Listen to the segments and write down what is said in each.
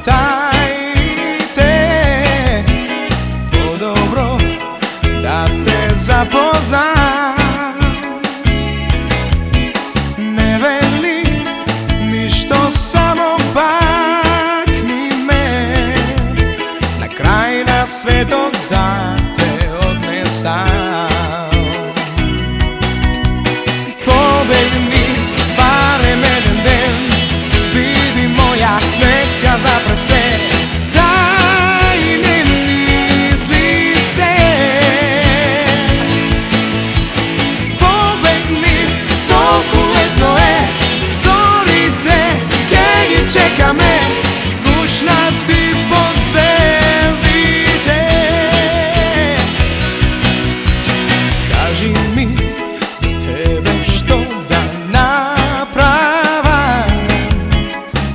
tajnite, podobro da te zapoznam. Ne veli ništo, samo bakni me na kraj na sveto da te odnesam. Pobegni barem jedan den, vidi moja neka zapre se, daj ne misli se. Pobegni, toku lesno je, zorite, kenji čeka me, gušnati pod zvezdite. Kaži mi za tebe što da napravam,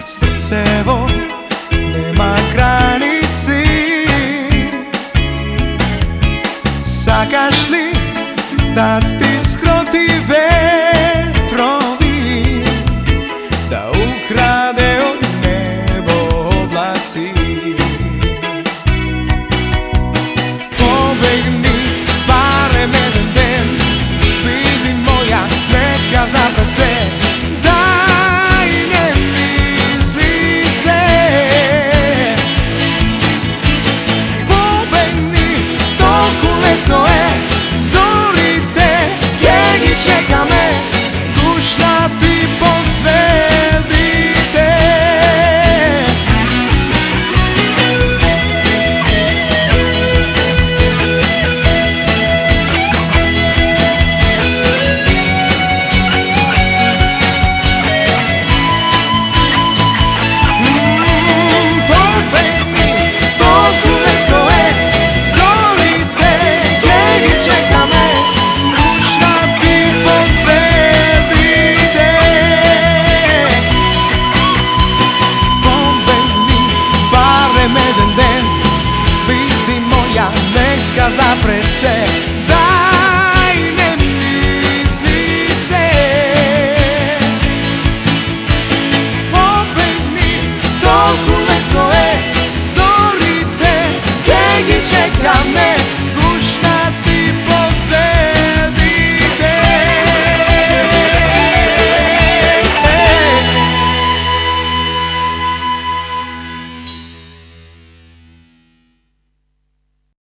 srcevo nema granici. Sakaš li da ti skroti vetrovi, da ukrade od nebo oblaci? Pobegni barem jedan den, vidi moja neka zapre se, daj ne misli se. Pobegni, toku lesno je, zorite, kenji čeka me, gušnati pod zvezdite. Pobegni, toku lesno je, zorite, kenji čeka me, gušnati pod zvezdite. Pobegni barem jedan den, vidi moja neka zapre se, daj ne misli se. Pobegni, toku lesno je, zorite, kenji čeka me,